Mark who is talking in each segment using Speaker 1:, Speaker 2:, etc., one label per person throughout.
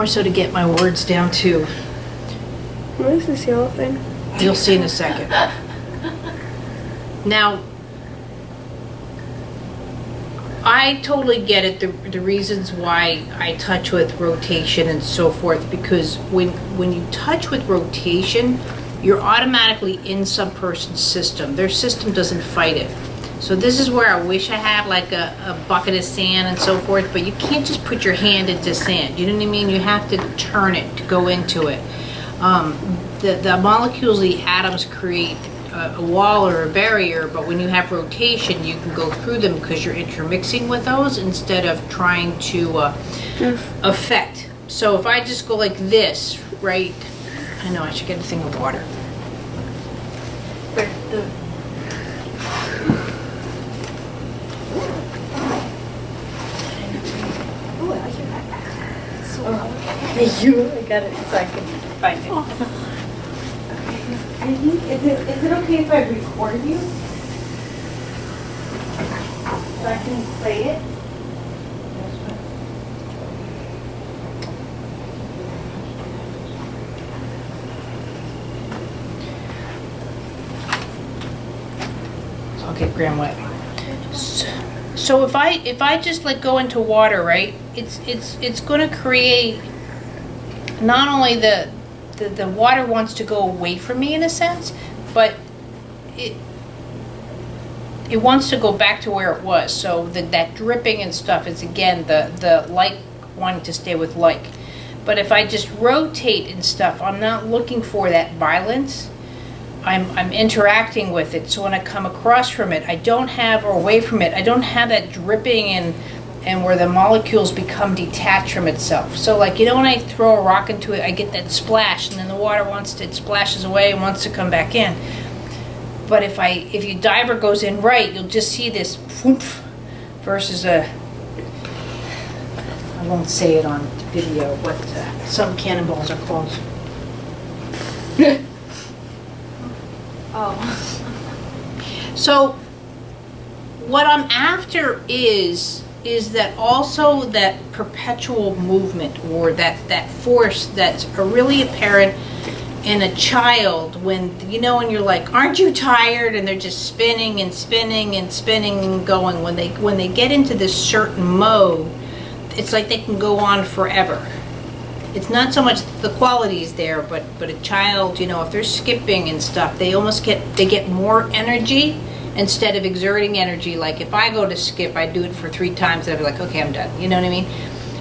Speaker 1: more so to get my words down too.
Speaker 2: What is this yellow thing?
Speaker 1: You'll see in a second. Now, I totally get it, the reasons why I touch with rotation and so forth, because when you touch with rotation, you're automatically in some person's system. Their system doesn't fight it. So this is where I wish I had like a bucket of sand and so forth, but you can't just put your hand into sand. You know what I mean? You have to turn it to go into it. The molecules, the atoms create a wall or a barrier, but when you have rotation, you can go through them because you're intermixing with those instead of trying to affect. So if I just go like this, right? I know I should get a thing of water.
Speaker 3: Thank you. I got it so I can find it. I think, is it okay if I record you? So I can play it?
Speaker 1: So I'll get Graham wet. So if I just like go into water, right? It's going to create not only the water wants to go away from me in a sense, but it wants to go back to where it was. So that dripping and stuff is again the like wanting to stay with like. But if I just rotate and stuff, I'm not looking for that violence. I'm interacting with it. So when I come across from it, I don't have, or away from it, I don't have that dripping and where the molecules become detached from itself. So like, you know, when I throw a rock into it, I get that splash, and then the water it splashes away and wants to come back in. But if your diver goes in right, you'll just see this whoomph versus I won't say it on video, what some cannonballs are called.
Speaker 3: Oh.
Speaker 1: So what I'm after is that also that perpetual movement, or that force that's really apparent in a child when, you know, when you're like, aren't you tired? And they're just spinning and spinning and spinning and going. When they get into this certain mode, it's like they can go on forever. It's not so much the qualities there, but a child, you know, if they're skipping and stuff, they get more energy instead of exerting energy. Like if I go to skip, I do it for 3 times and I'd be like, okay, I'm done. You know what I mean?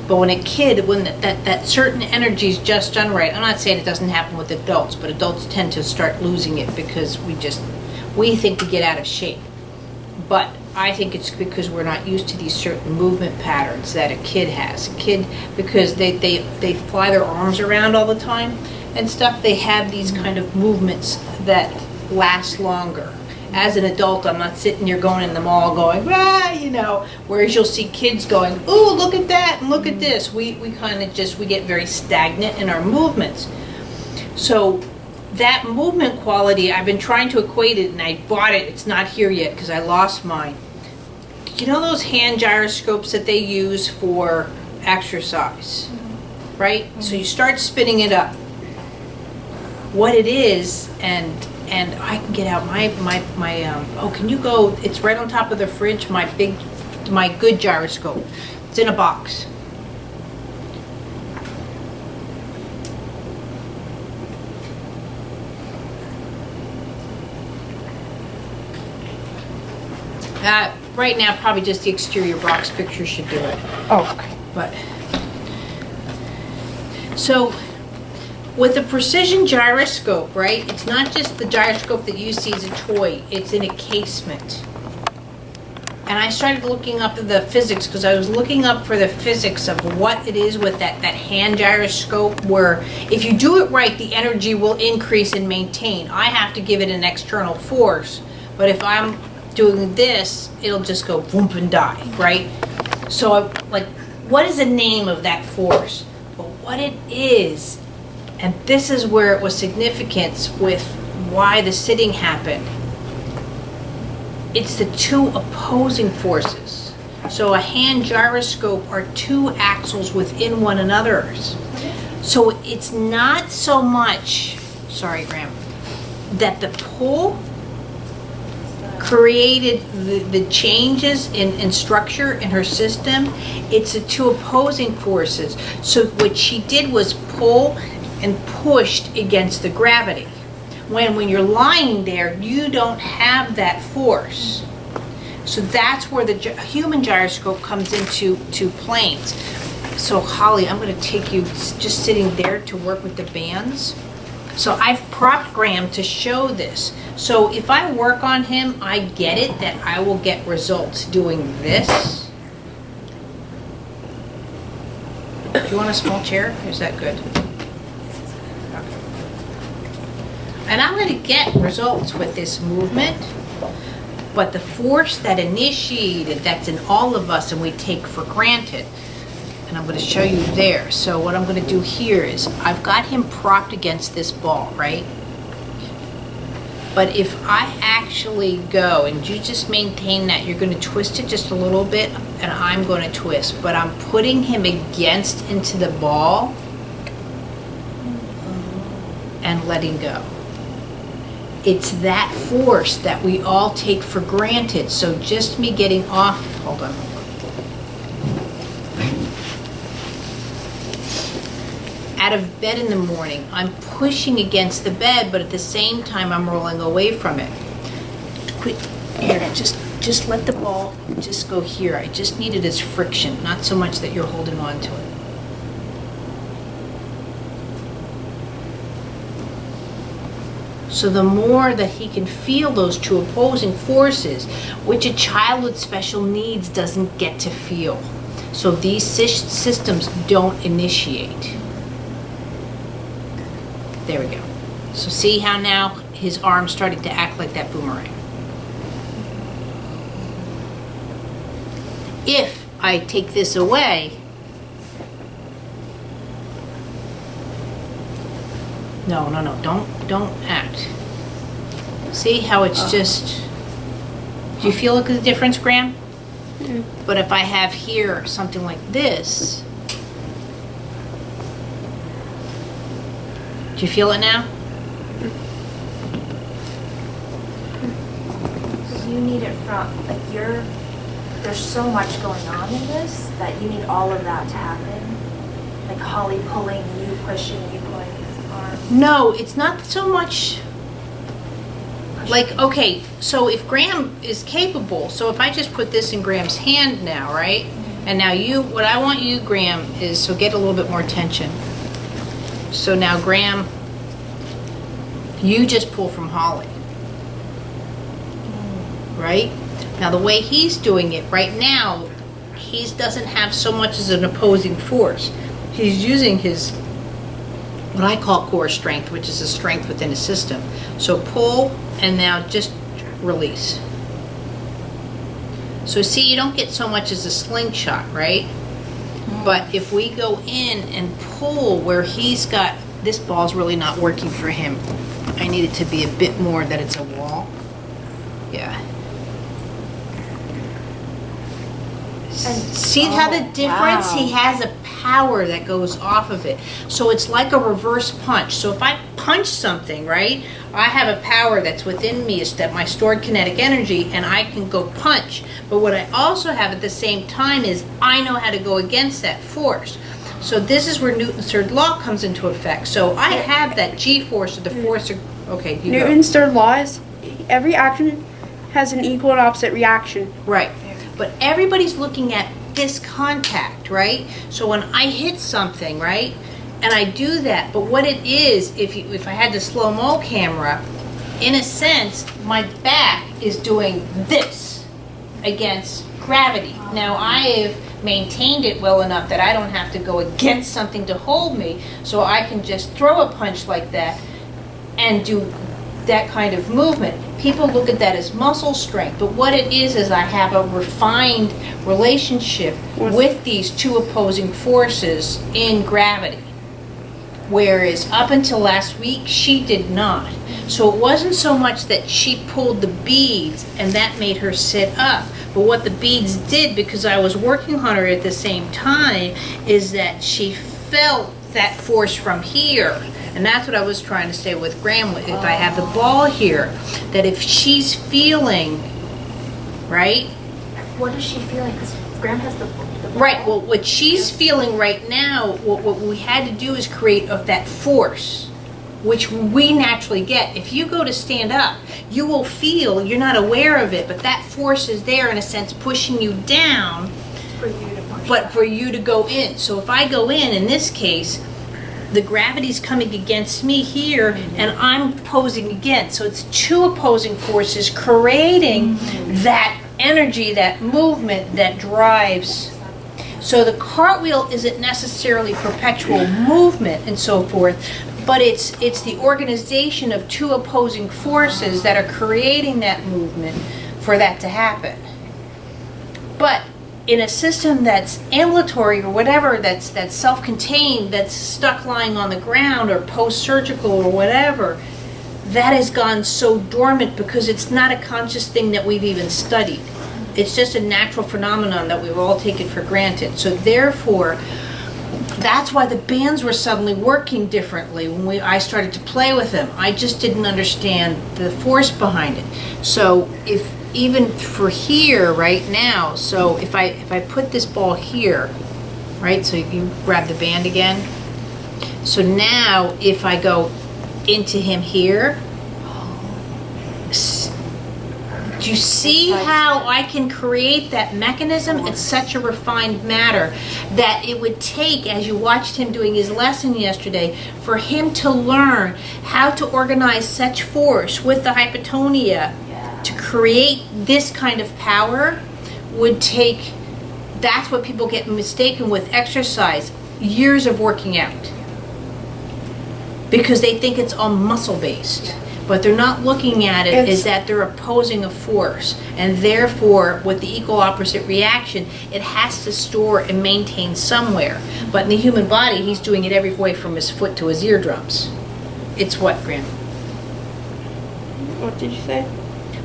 Speaker 1: But when a kid, when that certain energy is just done right, I'm not saying it doesn't happen with adults, but adults tend to start losing it because we think we get out of shape. But I think it's because we're not used to these certain movement patterns that a kid has. A kid, because they fly their arms around all the time and stuff, they have these kind of movements that last longer. As an adult, I'm not sitting here going in the mall going, you know, whereas you'll see kids going, ooh, look at that and look at this. We kind of we get very stagnant in our movements. So that movement quality, I've been trying to equate it, and I bought it. It's not here yet because I lost mine. You know those hand gyroscopes that they use for exercise, right? So you start spinning it up. What it is, and I can get out my can you go? It's right on top of the fridge. My good gyroscope. It's in a box. Right now, probably just the exterior box picture should do it.
Speaker 2: Oh, okay.
Speaker 1: But so with the precision gyroscope, right? It's not just the gyroscope that you see as a toy. It's in a casement. And I started looking up the physics because I was looking up for the physics of what it is with that hand gyroscope, where if you do it right, the energy will increase and maintain. I have to give it an external force, but if I'm doing this, it'll just go whoop and die, right? So like, what is the name of that force? But what it is, and this is where it was significance with why the sitting happened. It's the 2 opposing forces. So a hand gyroscope are 2 axles within one another's. So it's not so much, sorry, Graham, that the pull created the changes in structure in her system. It's the two opposing forces. So what she did was pull and pushed against the gravity. When you're lying there, you don't have that force. So that's where the human gyroscope comes into planes. So Holly, I'm going to take you just sitting there to work with the bands. So I've propped Graham to show this. So if I work on him, I get it that I will get results doing this. Do you want a small chair? Is that good? Okay. And I'm going to get results with this movement. But the force that initiated, that's in all of us and we take for granted. And I'm going to show you there. So what I'm going to do here is I've got him propped against this ball, right? But if I actually go, and you just maintain that, you're going to twist it just a little bit, and I'm going to twist. But I'm putting him against into the ball and letting go. It's that force that we all take for granted. So just me getting off, hold on. Out of bed in the morning, I'm pushing against the bed, but at the same time I'm rolling away from it. Quit here, just let the ball just go here. I just need it as friction, not so much that you're holding on to it. So the more that he can feel those two opposing forces, which a child with special needs doesn't get to feel. So these systems don't initiate. There we go. So see how now his arm's starting to act like that boomerang. If I take this away, no, don't act. See how it's just, do you feel the difference, Graham?
Speaker 2: Mm.
Speaker 1: But if I have here something like this, do you feel it now?
Speaker 4: Because you need it from, like, there's so much going on in this that you need all of that to happen. Like Holly pulling, you pushing, you pulling his arm.
Speaker 1: No, it's not so much like, okay, so if Graham is capable, so if I just put this in Graham's hand now, right? And now what I want you, Graham, is, so get a little bit more tension. So now, Graham, you just pull from Holly. Right? Now, the way he's doing it right now, he doesn't have so much as an opposing force. He's using his, what I call core strength, which is a strength within his system. So pull, and now just release. So see, you don't get so much as a slingshot, right? But if we go in and pull where he's got, this ball's really not working for him. I need it to be a bit more that it's a wall. Yeah. See how the difference?
Speaker 4: Wow.
Speaker 1: He has a power that goes off of it. So it's like a reverse punch. So if I punch something, right, I have a power that's within me, is that my stored kinetic energy, and I can go punch. But what I also have at the same time is I know how to go against that force. So this is where Newton's third law comes into effect. So I have that G-force, or the force of, okay, you
Speaker 2: Newton's third law is every action has an equal and opposite reaction.
Speaker 1: Right. But everybody's looking at this contact, right? So when I hit something, right, and I do that, but what it is, if I had the slow-mo camera, in a sense, my back is doing this against gravity. Now, I have maintained it well enough that I don't have to go against something to hold me, so I can just throw a punch like that and do that kind of movement. People look at that as muscle strength, but what it is I have a refined relationship with these two opposing forces in gravity. Whereas up until last week, she did not. So it wasn't so much that she pulled the beads and that made her sit up, but what the beads did, because I was working on her at the same time, is that she felt that force from here. And that's what I was trying to say with Graham, if I have the ball here, that if she's feeling, right?
Speaker 4: What is she feeling? Because Graham has the
Speaker 1: Right, well, what she's feeling right now, what we had to do is create that force, which we naturally get. If you go to stand up, you will feel, you're not aware of it, but that force is there in a sense pushing you down,
Speaker 4: for you to push
Speaker 1: but
Speaker 4: back.
Speaker 1: for you to go in. So if I go in this case, the gravity's coming against me here, and I'm opposing against. So it's two opposing forces creating that energy, that movement that drives. So the cartwheel isn't necessarily perpetual movement and so forth, but it's the organization of two opposing forces that are creating that movement for that to happen. But in a system that's ambulatory or whatever, that's self-contained, that's stuck lying on the ground or post-surgical or whatever, that has gone so dormant because it's not a conscious thing that we've even studied. It's just a natural phenomenon that we've all taken for granted. So therefore, that's why the bands were suddenly working differently when I started to play with them. I just didn't understand the force behind it. So if even for here right now, so if I put this ball here, right, so you grab the band again. So now if I go into him here, do you see how I can create that mechanism? It's such a refined matter that it would take, as you watched him doing his lesson yesterday, for him to learn how to organize such force with the hypotonia to create this kind of power would take, that's what people get mistaken with exercise, years of working out. Because they think it's all muscle based. But they're not looking at it is that they're opposing a force, and therefore with the equal opposite reaction it has to store and maintain somewhere. But in the human body he's doing it every way from his foot to his eardrums. It's what, Graham?
Speaker 2: What did you say?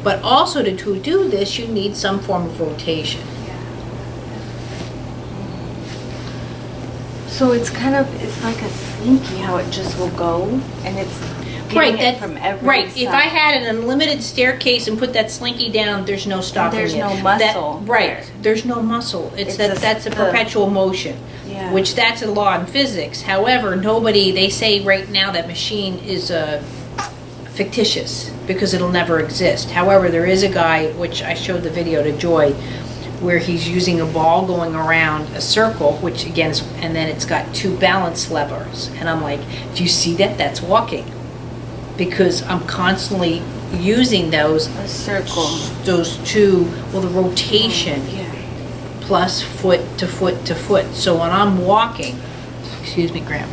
Speaker 1: But also to do this you need some form of rotation.
Speaker 3: So it's kind of, it's like a slinky how it just will go, and it's getting it from every
Speaker 1: right.
Speaker 3: side.
Speaker 1: If I had an unlimited staircase and put that slinky down, there's no stopping
Speaker 3: There's
Speaker 1: it.
Speaker 3: no muscle
Speaker 1: Right.
Speaker 3: there.
Speaker 1: There's no muscle.
Speaker 3: It's
Speaker 1: That's a perpetual motion,
Speaker 3: Yeah.
Speaker 1: which that's a law in physics. However, they say right now that machine is fictitious because it'll never exist. However, there is a guy, which I showed the video to Joy, where he's using a ball going around a circle, which again is, and then it's got two balance levers. And I'm like, do you see that? That's walking. Because I'm constantly using those
Speaker 3: a circle.
Speaker 1: those two, well, the rotation
Speaker 3: Yeah.
Speaker 1: plus foot to foot to foot. So when I'm walking, excuse me, Graham.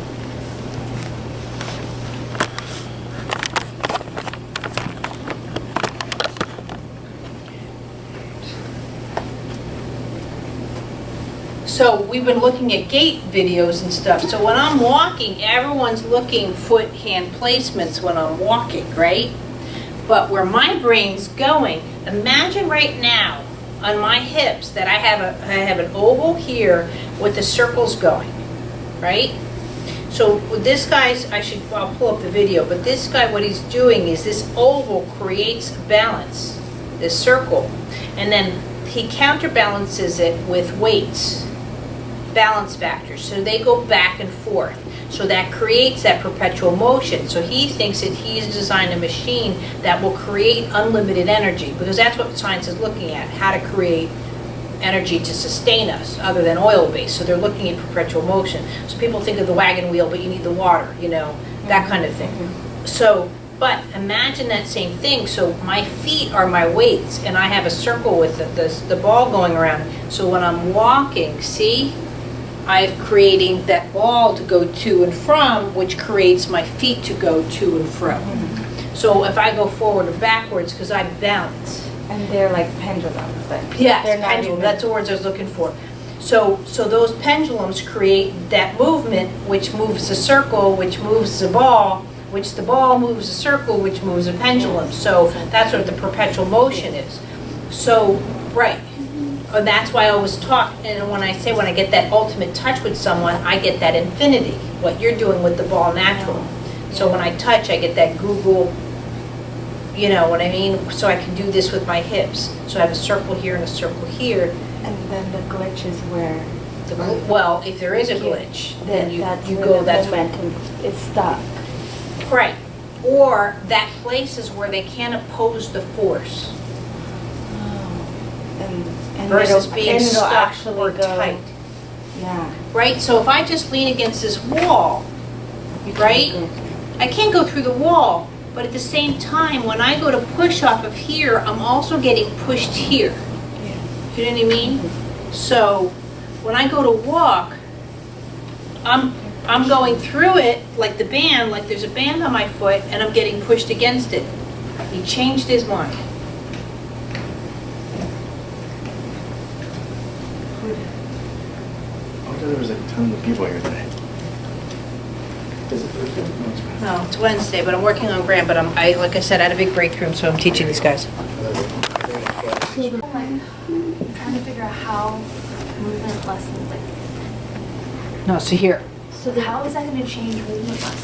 Speaker 1: So we've been looking at gait videos and stuff. So when I'm walking, everyone's looking foot hand placements when I'm walking, right? But where my brain's going, imagine right now on my hips that I have an oval here with the circles going, right? So with this guy's, I'll pull up the video, but this guy, what he's doing is this oval creates balance, this circle, and then he counterbalances it with weights. Balance factors, so they go back and forth. So that creates that perpetual motion. So he thinks that he's designed a machine that will create unlimited energy, because that's what science is looking at, how to create energy to sustain us other than oil-based. So they're looking at perpetual motion. So people think of the wagon wheel, but you need the water, that kind of thing. So, but imagine that same thing. So my feet are my weights, and I have a circle with the ball going around. So when I'm walking, see? I'm creating that ball to go to and from, which creates my feet to go to and from. So if I go forward or backwards, because I balance.
Speaker 3: And they're like pendulums, but
Speaker 1: Yes,
Speaker 3: they're not
Speaker 1: pendulum,
Speaker 3: even-
Speaker 1: that's the words I was looking for. So those pendulums create that movement, which moves the circle, which moves the ball, which the ball moves the circle, which moves the pendulum. So that's what the perpetual motion is. So, right. that's why I always talk, and when I say when I get that ultimate touch with someone, I get that infinity, what you're doing with the ball natural. So when I touch, I get that Google, you know what I mean? So I can do this with my hips. So I have a circle here and a circle here.
Speaker 3: And then the glitch is where
Speaker 1: Well, if there is a glitch, then you go, that's when.
Speaker 3: momentum is stuck.
Speaker 1: Right. Or that place is where they can't oppose the force
Speaker 3: And
Speaker 1: versus
Speaker 3: it'll-
Speaker 1: being
Speaker 3: and it'll
Speaker 1: stuck
Speaker 3: actually
Speaker 1: or
Speaker 3: go-
Speaker 1: tight.
Speaker 3: Yeah.
Speaker 1: Right? So if I just lean against this wall, right? I can't go through the wall, but at the same time, when I go to push off of here, I'm also getting pushed here. You know what I mean? So when I go to walk, I'm going through it like the band, like there's a band on my foot, and I'm getting pushed against it. He changed his mind.
Speaker 5: I thought there was a ton of people here today. Is it Thursday? No, it's Wednesday.
Speaker 1: No, it's Wednesday, but I'm working on Grant, but like I said, I had a big breakthrough, so I'm teaching these guys.
Speaker 4: I'm trying to figure out how movement lessons, like,
Speaker 1: No, so here.
Speaker 4: so how is that gonna change movement lessons?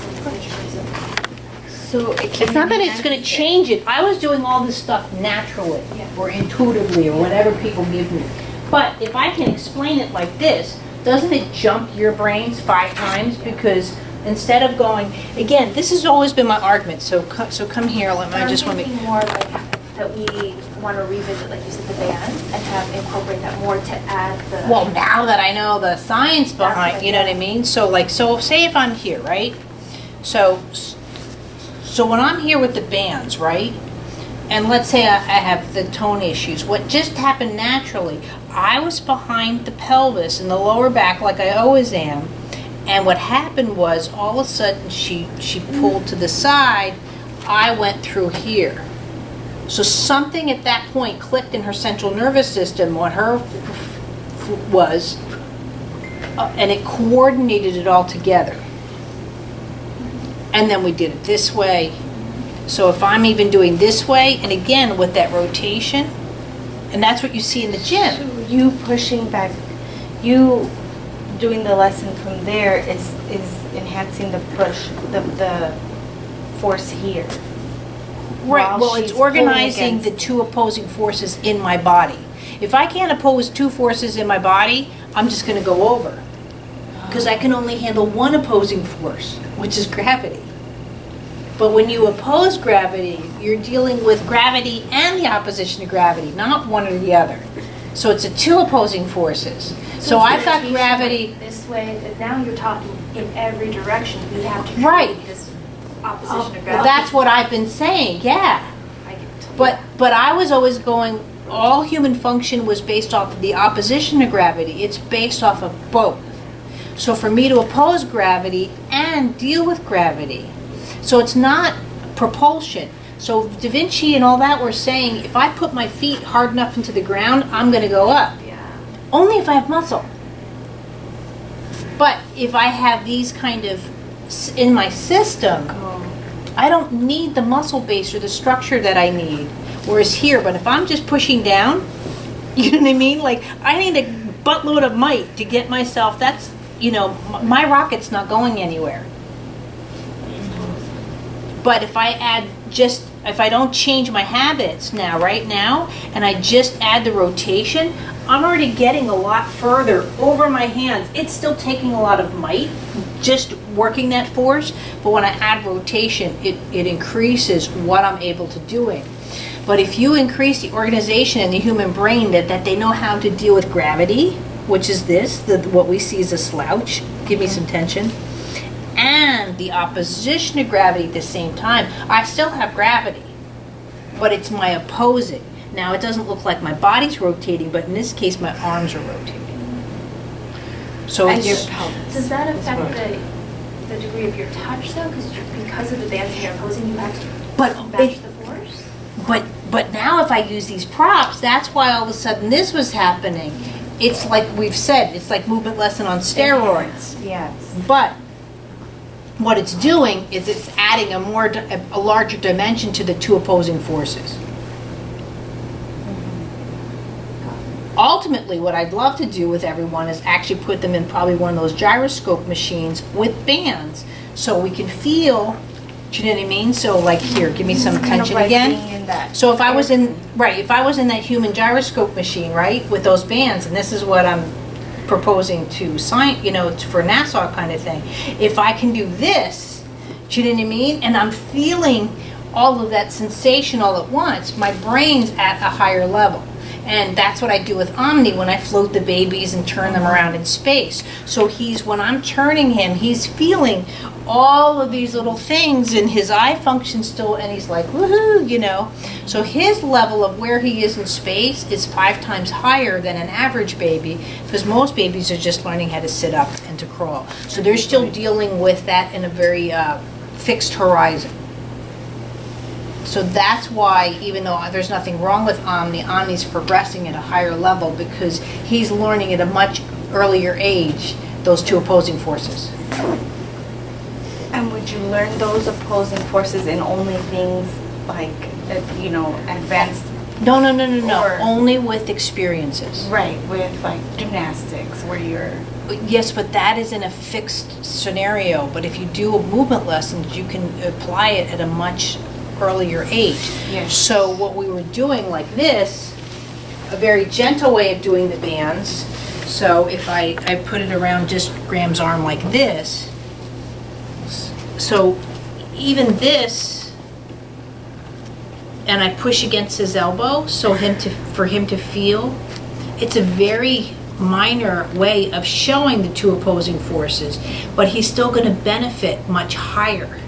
Speaker 3: So it can
Speaker 1: It's not that it's
Speaker 3: enhance
Speaker 1: going to
Speaker 3: it.
Speaker 1: change it. I was doing all this stuff naturally
Speaker 4: Yeah.
Speaker 1: or intuitively or whatever people give me. But if I can explain it like this, doesn't it jump your brains 5 times? Because instead of going, again, this has always been my argument. So come here. I just want to.
Speaker 4: I'm thinking more like that we want to revisit, like you said, the band and have incorporate that more to add the.
Speaker 1: Well, now that I know the science
Speaker 4: That's
Speaker 1: behind,
Speaker 4: what
Speaker 1: you know what I mean? So say if I'm here, right? So when I'm here with the bands, right? And let's say I have the tone issues. What just happened naturally, I was behind the pelvis and the lower back like I always am. And what happened was all of a sudden she pulled to the side, I went through here. So something at that point clicked in her central nervous system, what her was, and it coordinated it all together. And then we did it this way. So if I'm even doing this way, and again with that rotation, and that's what you see in the gym.
Speaker 3: So you pushing back, you doing the lesson from there is enhancing the push, the force here.
Speaker 1: Right,
Speaker 3: While
Speaker 1: well, it's
Speaker 3: she's pulling
Speaker 1: organizing the
Speaker 3: against-
Speaker 1: two opposing forces in my body. If I can't oppose 2 forces in my body, I'm just gonna go over. Because I can only handle one opposing force, which is gravity. But when you oppose gravity, you're dealing with gravity and the opposition to gravity, not one or the other. So it's 2 opposing forces. So
Speaker 4: it's
Speaker 1: I've got
Speaker 4: rotation,
Speaker 1: gravity.
Speaker 4: like, this way, and now you're talking in every direction. We have to
Speaker 1: Right.
Speaker 4: create this opposition to
Speaker 1: Well,
Speaker 4: gravity.
Speaker 1: that's what I've been saying, yeah.
Speaker 4: I get
Speaker 1: But I was always going, all human function was based off of the opposition to gravity. It's based off of both. So for me to oppose gravity and deal with gravity. So it's not propulsion. So Da Vinci and all that were saying, if I put my feet hard enough into the ground, I'm going to go up.
Speaker 4: Yeah.
Speaker 1: Only if I have muscle. But if I have these kind of in my system, I don't need the muscle base or the structure that I need. Whereas here, but if I'm just pushing down, you know what I mean? Like, I need a buttload of might to get myself, that's, you know, my rocket's not going anywhere. But if I add if I don't change my habits now, right now, and I just add the rotation, I'm already getting a lot further over my hands. It's still taking a lot of might, just working that force, but when I add rotation, it increases what I'm able to doing. But if you increase the organization in the human brain that they know how to deal with gravity, which is what we see as a slouch, give me some tension, and the opposition to gravity at the same time, I still have gravity, but it's my opposing. Now, it doesn't look like my body's rotating, but in this case, my arms are rotating. So
Speaker 3: And your
Speaker 1: it's,
Speaker 3: pelvis.
Speaker 4: Does that
Speaker 3: as
Speaker 4: affect
Speaker 3: well.
Speaker 4: the degree of your touch though? Because of the bands you're opposing, you have to
Speaker 1: but
Speaker 4: match the force?
Speaker 1: But now if I use these props, that's why all of a sudden this was happening. It's like we've said, it's like movement lesson on steroids.
Speaker 3: Yes.
Speaker 1: But what it's doing is it's adding a larger dimension to the 2 opposing forces. ultimately, what I'd love to do with everyone is actually put them in probably one of those gyroscope machines with bands, so we can feel, do you know what I mean? So like, here, give me some
Speaker 3: Kind of
Speaker 1: attention
Speaker 3: like
Speaker 1: again.
Speaker 3: being in that
Speaker 1: So if I was in, right, if I was in that human gyroscope machine, right, with those bands, and this is what I'm proposing to sign, you know, for NASA kind of thing. If I can do this, do you know what I mean? And I'm feeling all of that sensation all at once, my brain's at a higher level. And that's what I do with Omni when I float the babies and turn them around in space. So when I'm turning him, he's feeling all of these little things, and his eye functions still, and he's like, woohoo, you know. So his level of where he is in space is 5 times higher than an average baby, because most babies are just learning how to sit up and to crawl. So they're still dealing with that in a very fixed horizon. So that's why, even though there's nothing wrong with Omni, Omni's progressing at a higher level because he's learning at a much earlier age those two opposing forces.
Speaker 3: And would you learn those opposing forces in only things like, advanced?
Speaker 1: No.
Speaker 3: Or-
Speaker 1: Only with experiences.
Speaker 3: Right, with like gymnastics where you're.
Speaker 1: Yes, but that is in a fixed scenario. But if you do a movement lessons, you can apply it at a much earlier age.
Speaker 3: Yes.
Speaker 1: So what we were doing like this, a very gentle way of doing the bands. So if I put it around just Graham's arm like this, so even this, and I push against his elbow, so for him to feel, it's a very minor way of showing the two opposing forces, but he's still going to benefit much higher.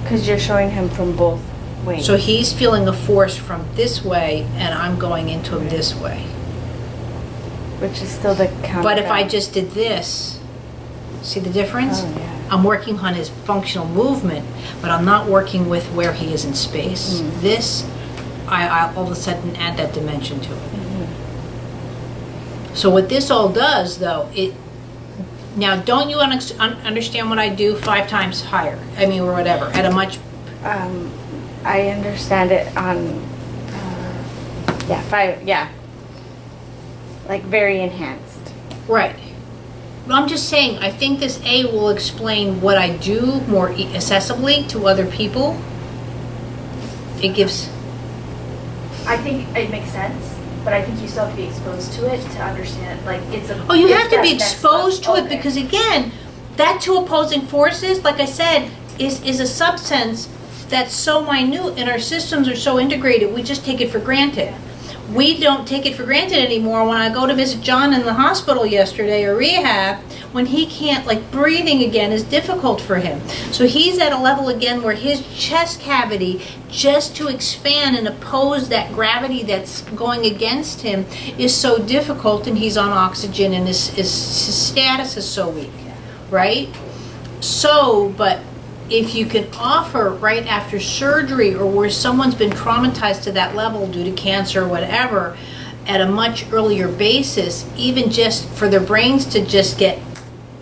Speaker 3: Because you're showing him from both ways.
Speaker 1: So he's feeling a force from this way, and I'm going into him this way.
Speaker 3: Which is still the counter.
Speaker 1: But if I just did this, see the difference?
Speaker 3: Oh, yeah.
Speaker 1: I'm working on his functional movement, but I'm not working with where he is in space.
Speaker 3: Mm-hmm.
Speaker 1: This, I all of a sudden add that dimension to it.
Speaker 3: Mm-hmm.
Speaker 1: So what this all does, though, now don't you understand what I do 5 times higher? I mean, or whatever, at a much...
Speaker 3: I understand it on, 5, like very enhanced.
Speaker 1: Right. But I'm just saying, I think this A will explain what I do more accessibly to other people. It gives...
Speaker 4: I think it makes sense, but I think you still have to be exposed to it to understand, like, it's a...
Speaker 1: Oh, you
Speaker 4: it's
Speaker 1: have to
Speaker 4: that
Speaker 1: be
Speaker 4: next
Speaker 1: exposed to
Speaker 4: level.
Speaker 1: it
Speaker 4: Okay.
Speaker 1: because, again, that two opposing forces, like I said, is a substance that's so minute and our systems are so integrated, we just take it for granted. We don't take it for granted anymore. When I go to visit John in the hospital yesterday or rehab, when he can't, like, breathing again is difficult for him. So he's at a level again where his chest cavity, just to expand and oppose that gravity that's going against him, is so difficult, and he's on oxygen, and his status is so weak, right? So, but if you can offer right after surgery or where someone's been traumatized to that level due to cancer or whatever, at a much earlier basis, even just for their brains to just get,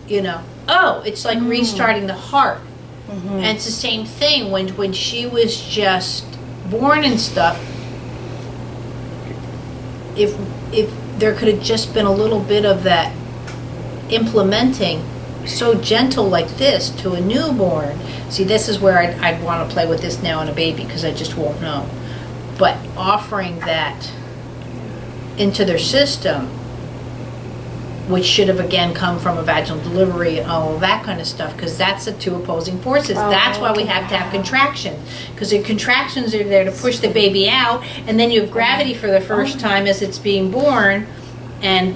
Speaker 1: it's like restarting the heart. And it's the same thing when she was just born and stuff. If there could have just been a little bit of that implementing so gentle like this to a newborn. See, this is where I'd want to play with this now in a baby because I just won't know. But offering that into their system, which should have again come from a vaginal delivery and all of that kind of stuff, because that's the two opposing forces. That's why we have to have contraction, because the contractions are there to push the baby out, and then you have gravity for the first time as it's being born, and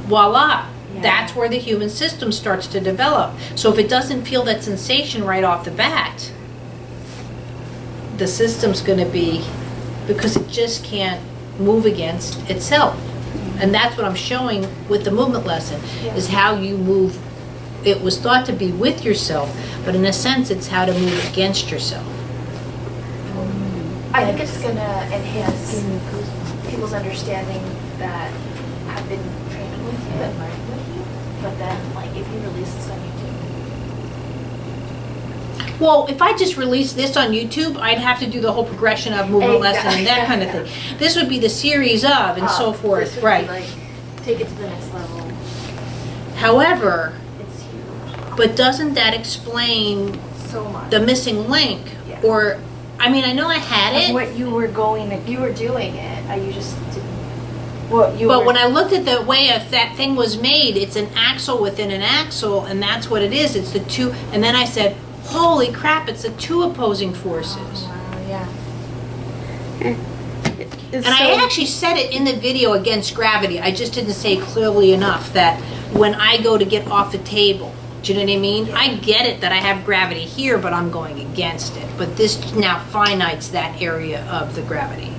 Speaker 1: voila. That's where the human system starts to develop. So if it doesn't feel that sensation right off the bat, the system's going to be, because it just can't move against itself. And that's what I'm showing with the movement lesson, is how you move. It was thought to be with yourself, but in a sense it's how to move against yourself.
Speaker 4: I think it's gonna enhance people's understanding that have been trained with you and learned with you, but then, like, if you release this on YouTube.
Speaker 1: Well, if I just released this on YouTube, I'd have to do the whole progression of movement lesson and that kind of thing. This would be the series of and so forth,
Speaker 4: This would be
Speaker 1: right?
Speaker 4: like, take it to the next level.
Speaker 1: However,
Speaker 4: It's huge.
Speaker 1: but doesn't that explain
Speaker 4: So much.
Speaker 1: the missing link?
Speaker 4: Yeah.
Speaker 1: Or, I mean, I know I had
Speaker 3: Of
Speaker 1: it,
Speaker 3: what you were going to,
Speaker 4: You were doing it, you just didn't.
Speaker 3: what you
Speaker 1: but
Speaker 3: were.
Speaker 1: when I looked at the way that thing was made, it's an axle within an axle, and that's what it is. It's the two, and then I said, holy crap, it's the two opposing forces.
Speaker 3: Wow, yeah.
Speaker 1: And I actually said it in the video against gravity. I just didn't say clearly enough that when I go to get off the table, do you know what I mean? I get it that I have gravity here, but I'm going against it. But this now finites that area of the gravity.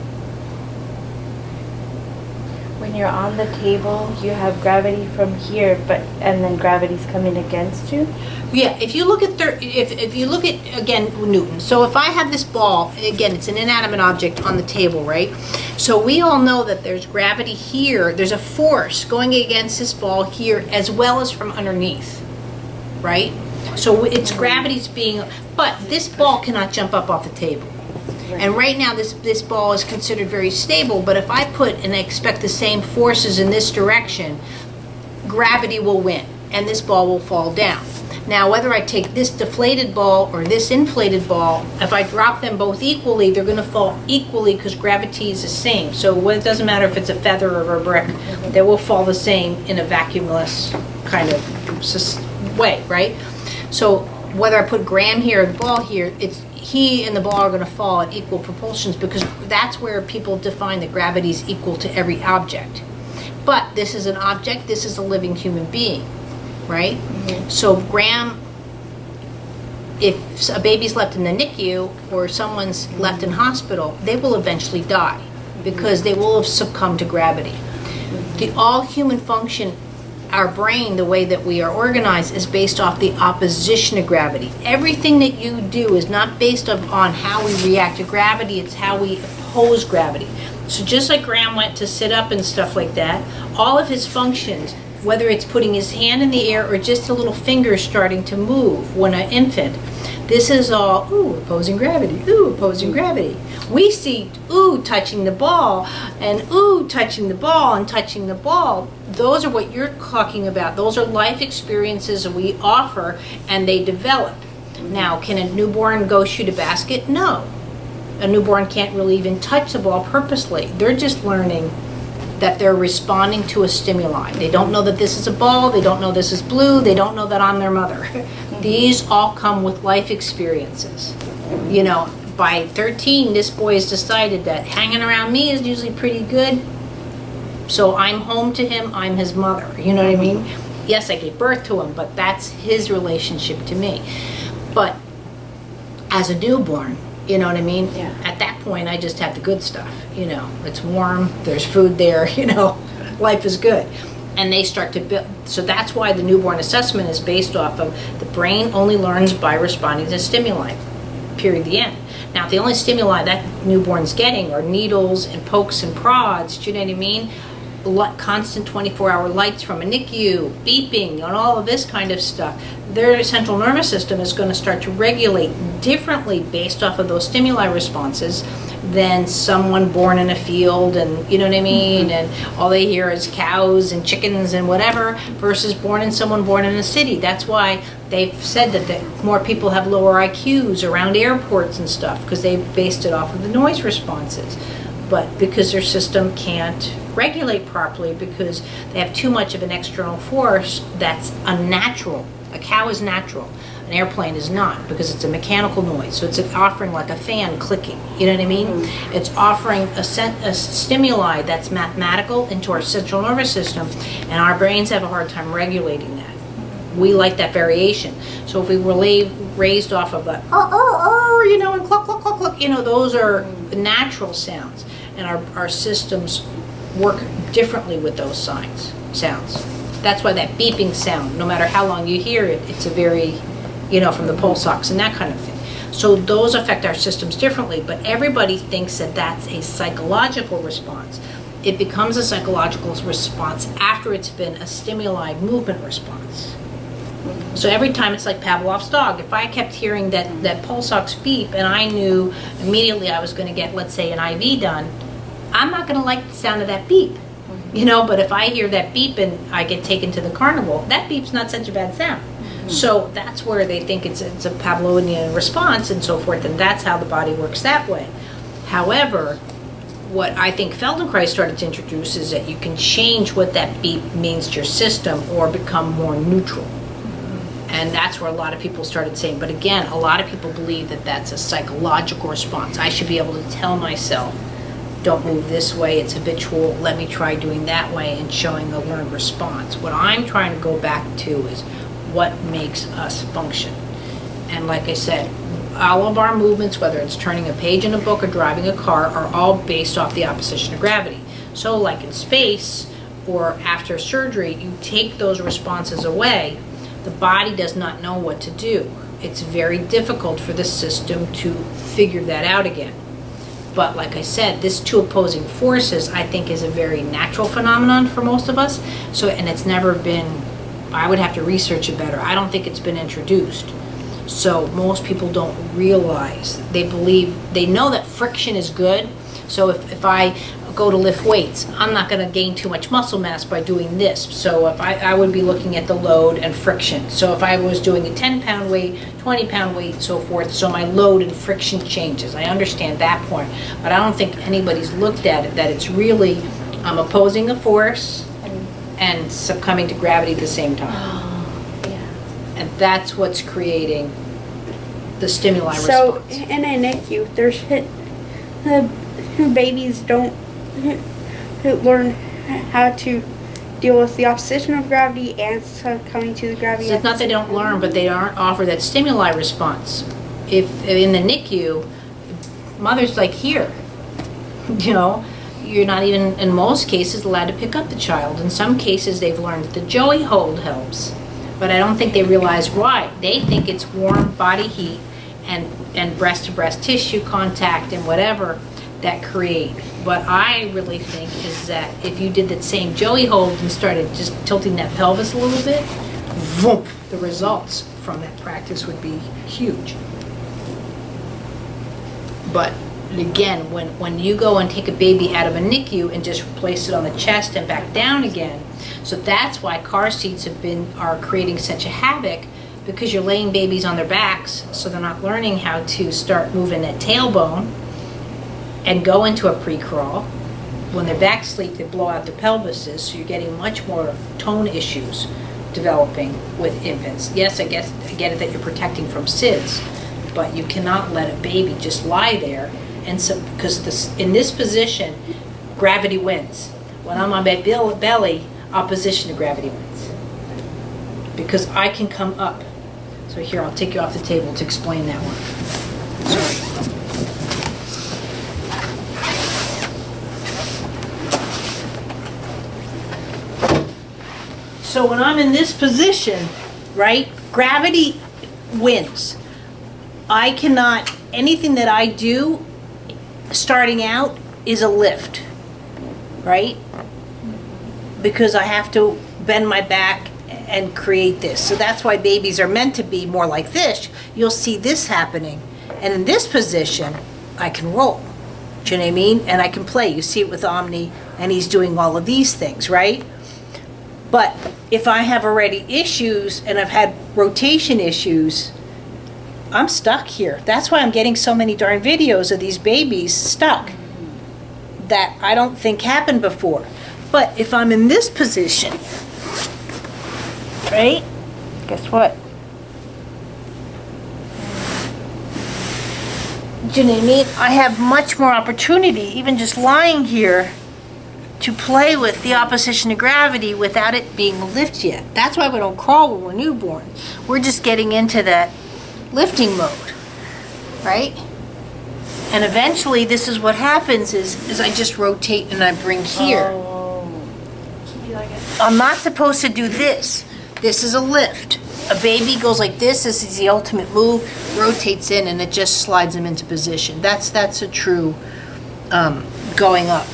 Speaker 3: When you're on the table, you have gravity from here, and then gravity's coming against you.
Speaker 1: Yeah, if you look at if you look at again Newton. So if I have this ball, again, it's an inanimate object on the table, right? So we all know that there's gravity here. There's a force going against this ball here as well as from underneath, right? So it's gravity's being, but this ball cannot jump up off the table. And right now this ball is considered very stable, but if I put and I expect the same forces in this direction, gravity will win and this ball will fall down. Now, whether I take this deflated ball or this inflated ball, if I drop them both equally, they're going to fall equally because gravity is the same. So it doesn't matter if it's a feather or a brick, they will fall the same in a vacuumless kind of way, right? So whether I put Graham here or the ball here, he and the ball are going to fall at equal propulsions because that's where people define that gravity is equal to every object. But this is an object, this is a living human being. Right? Mm-hmm. So Graham, if a baby's left in the NICU or someone's left in hospital, they will eventually die because they will have succumbed to gravity. The all human function, our brain, the way that we are organized, is based off the opposition to gravity. Everything that you do is not based on how we react to gravity, it's how we oppose gravity. So just like Graham went to sit up and stuff like that, all of his functions, whether it's putting his hand in the air or just a little finger starting to move when an infant, this is all, ooh, opposing gravity, ooh, opposing gravity. We see, ooh, touching the ball, and ooh, touching the ball, and touching the ball. Those are what you're talking about. Those are life experiences that we offer, and they develop. Now, can a newborn go shoot a basket? No. A newborn can't really even touch the ball purposely. They're just learning that they're responding to a stimuli. They don't know that this is a ball, they don't know this is blue, they don't know that I'm their mother. These all come with life experiences. You know, by 13, this boy has decided that hanging around me is usually pretty good, so I'm home to him, I'm his mother. You know what I mean? Yes, I gave birth to him, but that's his relationship to me. But as a newborn, you know what I mean?
Speaker 2: Yeah.
Speaker 1: At that point, I just have the good stuff. You know, it's warm, there's food there, you know, life is good. And they start to build. So that's why the newborn assessment is based off of the brain only learns by responding to stimuli, period, the end. Now, if the only stimuli that newborn's getting are needles and pokes and prods, do you know what I mean? Constant 24-hour lights from a NICU, beeping, and all of this kind of stuff, their central nervous system is going to start to regulate differently based off of those stimuli responses than someone born in a field and, you know what I mean, and all they hear is cows and chickens and whatever, versus someone born in a city. That's why they've said that more people have lower IQs around airports and stuff, because they've based it off of the noise responses. But because their system can't regulate properly because they have too much of an external force that's unnatural. A cow is natural. An airplane is not, because it's a mechanical noise. So it's offering like a fan clicking. You know what I mean? Mm-hmm. It's offering a stimuli that's mathematical into our central nervous system, and our brains have a hard time regulating that. We like that variation. So if we were raised off of the you know, and cluck, cluck, cluck, cluck, you know, those are natural sounds. And our systems work differently with those sounds. That's why that beeping sound, no matter how long you hear it, it's a very, you know, from the pulse ox and that kind of thing. So those affect our systems differently, but everybody thinks that that's a psychological response. It becomes a psychological response after it's been a stimuli movement response. So every time it's like Pavlov's dog. If I kept hearing that pulse ox beep and I knew immediately I was going to get, let's say, an IV done, I'm not going to like the sound of that beep. But if I hear that beep and I get taken to the carnival, that beep's not such a bad sound. So that's where they think it's a Pavlovian response and so forth, and that's how the body works that way. However, what I think Feldenkrais started to introduce is that you can change what that beep means to your system or become more neutral. And that's where a lot of people started saying, but again, a lot of people believe that that's a psychological response. I should be able to tell myself, don't move this way, it's habitual, let me try doing that way, and showing a learned response. What I'm trying to go back to is what makes us function. And like I said, all of our movements, whether it's turning a page in a book or driving a car, are all based off the opposition of gravity. So like in space or after surgery, you take those responses away, the body does not know what to do. It's very difficult for the system to figure that out again. But like I said, this two opposing forces, I think, is a very natural phenomenon for most of us. So, and it's never been, I would have to research it better. I don't think it's been introduced. So most people don't realize, they believe, they know that friction is good. So if I go to lift weights, I'm not going to gain too much muscle mass by doing this. So if I would be looking at the load and friction. So if I was doing a 10-pound weight, 20-pound weight, and so forth, so my load and friction changes. I understand that point, but I don't think anybody's looked at it, that it's really opposing a force and succumbing to gravity at the same time. And that's what's creating the stimuli
Speaker 2: So
Speaker 1: response.
Speaker 2: in a NICU, there's who babies don't who learn how to deal with the opposition of gravity and succumbing to the gravity.
Speaker 1: So it's not that they don't learn, but they aren't offered that stimuli response. If in the NICU, mother's like here, you're not even in most cases allowed to pick up the child. In some cases, they've learned that the joey hold helps, but I don't think they realize why. They think it's warm body heat and breast to breast tissue contact and whatever that create. What I really think is that if you did that same joey hold and started just tilting that pelvis a little bit, boom, the results from that practice would be huge. But again, when you go and take a baby out of a NICU and just place it on the chest and back down again, so that's why car seats are creating such a havoc, because you're laying babies on their backs, so they're not learning how to start moving that tailbone and go into a pre-crawl. When they're back asleep, they blow out their pelvises, so you're getting much more tone issues developing with infants. Yes, I get it that you're protecting from SIDS, but you cannot let a baby just lie there, and so because in this position, gravity wins. When I'm on my belly, opposition to gravity wins, because I can come up. So here, I'll take you off the table to explain that one. Sorry. So when I'm in this position, right, gravity wins. I cannot, anything that I do starting out is a lift, right? Because I have to bend my back and create this. So that's why babies are meant to be more like this. You'll see this happening. And in this position, I can roll. Do you know what I mean? And I can play. You see it with Omni, and he's doing all of these things, right? But if I have already issues and I've had rotation issues, I'm stuck here. That's why I'm getting so many darn videos of these babies stuck that I don't think happened before. But if I'm in this position, right? Guess what? Do you know what I mean? I have much more opportunity, even just lying here, to play with the opposition of gravity without it being a lift yet. That's why we don't crawl when we're newborn. We're just getting into that lifting mode, right? And eventually this is what happens is I just rotate and I bring here. I'm not supposed to do this. This is a lift. A baby goes like this is the ultimate move, rotates in, and it just slides them into position. That's a true going up.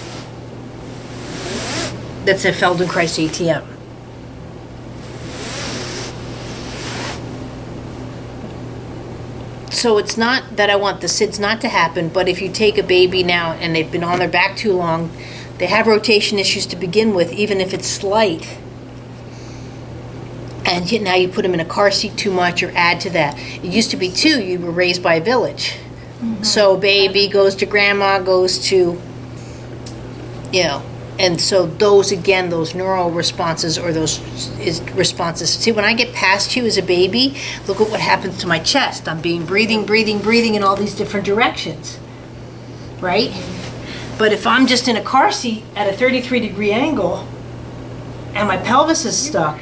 Speaker 1: That's a Feldenkrais ATM. so it's not that I want the SIDS not to happen, but if you take a baby now and they've been on their back too long, they have rotation issues to begin with, even if it's slight. And now you put them in a car seat too much or add to that. It used to be too, you were raised by a village. So baby goes to grandma, goes to, and so those neural responses or those responses. See, when I get past you as a baby, look at what happens to my chest. I'm breathing in all these different directions, right? But if I'm just in a car seat at a 33-degree angle and my pelvis is stuck,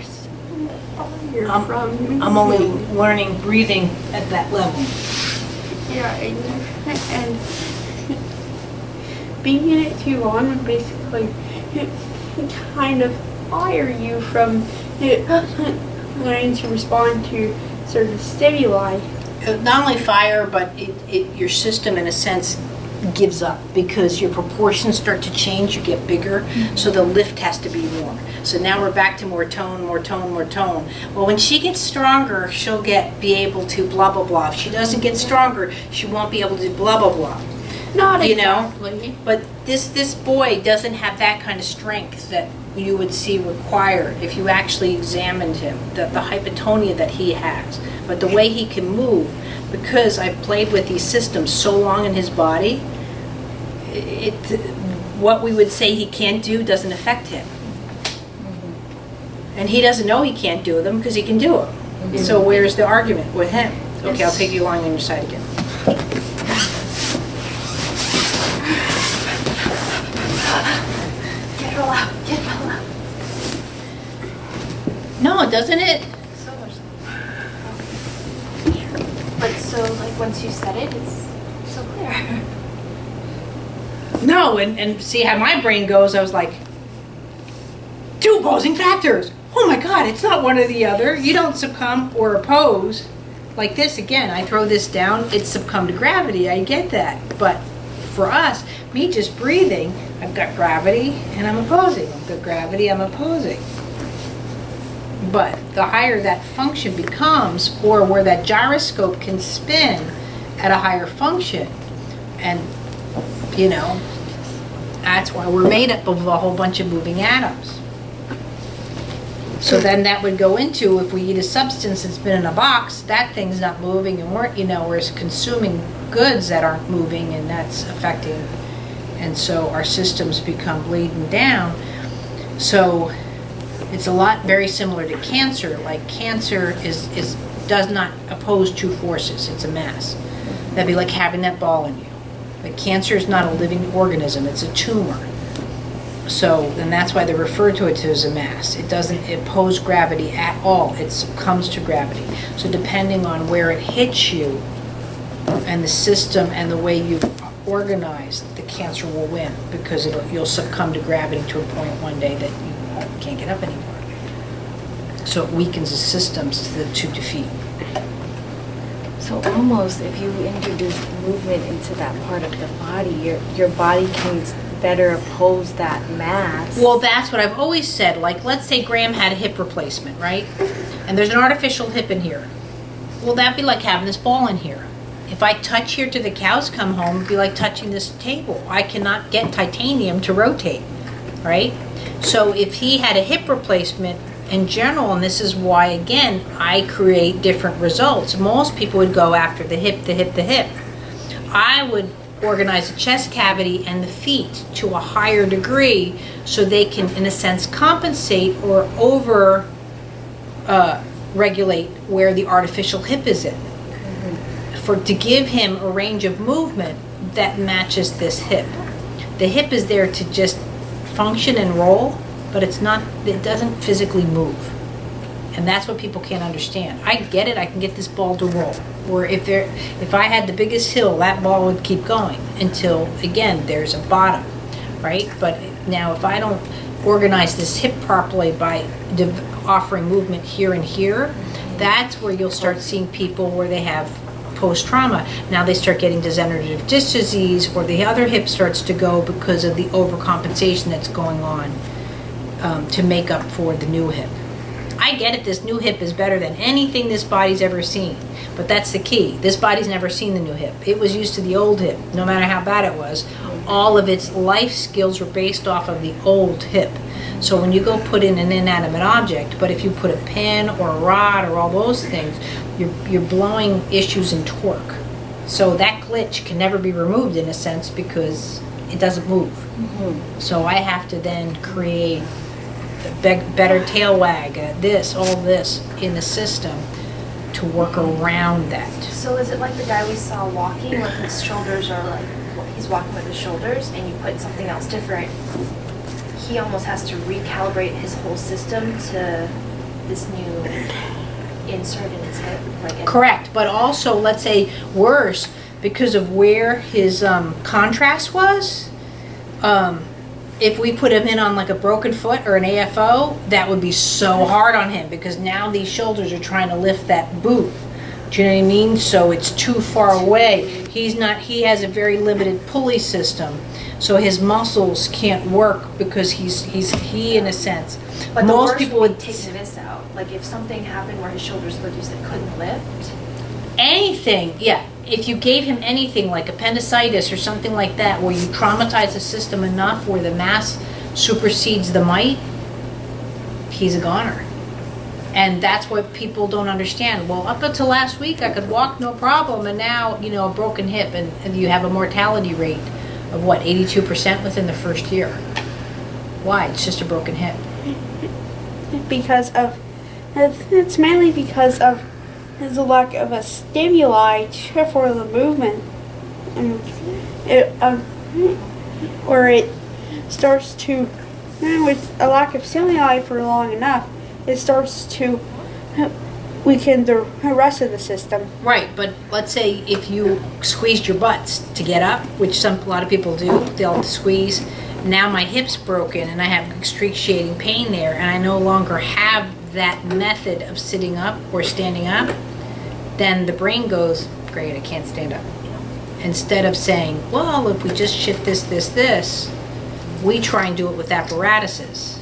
Speaker 1: I'm only learning breathing at that level.
Speaker 2: Yeah, and being in it too long would basically kind of fire you from learning to respond to certain stimuli.
Speaker 1: Not only fire, but your system, in a sense, gives up because your proportions start to change. You get bigger, so the lift has to be more. So now we're back to more tone. Well, when she gets stronger, she'll be able to blah blah blah. If she doesn't get stronger, she won't be able to do blah blah blah.
Speaker 2: Not
Speaker 1: exactly. But this boy doesn't have that kind of strength that you would see required if you actually examined him. The hypotonia that he has, but the way he can move, because I've played with these systems so long in his body, what we would say he can't do doesn't affect him. And he doesn't know he can't do them because he can do them. So where's the argument with him? Okay, I'll take you along on your side again.
Speaker 4: Get her out. Get her out.
Speaker 1: No, doesn't it?
Speaker 4: So much. But so, like, once you said it, it's so clear.
Speaker 1: No, and see how my brain goes, I was like, two opposing factors. Oh my God, it's not one or the other. You don't succumb or oppose. Like this, again, I throw this down, it's succumb to gravity, I get that. But for us, me just breathing, I've got gravity and I'm opposing. I've got gravity, I'm opposing. But the higher that function becomes, or where that gyroscope can spin at a higher function, and that's why we're made up of a whole bunch of moving atoms. So then that would go into, if we eat a substance that's been in a box, that thing's not moving, and we're consuming goods that aren't moving, and that's affecting, and so our systems become laden down. So it's a lot very similar to cancer. Like cancer does not oppose two forces. It's a mass. That'd be like having that ball in you. But cancer is not a living organism. It's a tumor. So, and that's why they refer to it as a mass. It doesn't oppose gravity at all. It succumbs to gravity. So depending on where it hits you and the system and the way you organize, the cancer will win, because you'll succumb to gravity to a point one day that you can't get up anymore. So it weakens the systems to defeat.
Speaker 3: So almost if you introduce movement into that part of the body, your body can better oppose that mass.
Speaker 1: Well, that's what I've always said. Like, let's say Graham had a hip replacement, right? And there's an artificial hip in here. Well, that'd be like having this ball in here. If I touch here till the cows come home, it'd be like touching this table. I cannot get titanium to rotate, right? So if he had a hip replacement in general, and this is why, again, I create different results. Most people would go after the hip, the hip, the hip. I would organize the chest cavity and the feet to a higher degree so they can, in a sense, compensate or over regulate where the artificial hip is in. To give him a range of movement that matches this hip. The hip is there to just function and roll, but it doesn't physically move. And that's what people can't understand. I get it, I can get this ball to roll. Or if I had the biggest hill, that ball would keep going until, again, there's a bottom, right? But now if I don't organize this hip properly by offering movement here and here, that's where you'll start seeing people where they have post-trauma. Now they start getting degenerative disc disease, or the other hip starts to go because of the overcompensation that's going on to make up for the new hip. I get it, this new hip is better than anything this body's ever seen. But that's the key. This body's never seen the new hip. It was used to the old hip, no matter how bad it was. All of its life skills were based off of the old hip. So when you go put in an inanimate object, but if you put a pin or a rod or all those things, you're blowing issues in torque. So that glitch can never be removed in a sense because it doesn't move. So I have to then create better tail wag, all this in the system to work around that.
Speaker 4: So is it like the guy we saw walking, where his shoulders are like, he's walking with his shoulders, and you put something else different? He almost has to recalibrate his whole system to this new insert in his hip.
Speaker 1: Correct, but also, let's say, worse, because of where his contrast was, if we put him in on like a broken foot or an AFO, that would be so hard on him because now these shoulders are trying to lift that boot. Do you know what I mean? So it's too far away. He has a very limited pulley system. So his muscles can't work because he in a sense.
Speaker 4: But
Speaker 1: most people would
Speaker 4: take this out. Like if something happened where his shoulders, like you said, couldn't lift.
Speaker 1: Anything, yeah. If you gave him anything like appendicitis or something like that, where you traumatize the system enough where the mass supersedes the might, he's a goner. And that's what people don't understand. Well, up until last week, I could walk no problem, and now, a broken hip, and you have a mortality rate of 82% within the first year. Why? It's just a broken hip.
Speaker 2: It's mainly because of the lack of a stimuli for the movement. Or it starts to, with a lack of stimuli for long enough, it starts to weaken the rest of the system.
Speaker 1: Right, but let's say if you squeezed your butts to get up, which a lot of people do, they'll squeeze. Now my hip's broken and I have excruciating pain there, and I no longer have that method of sitting up or standing up, then the brain goes, great, I can't stand up. Instead of saying, well, if we just shift this, we try and do it with apparatuses.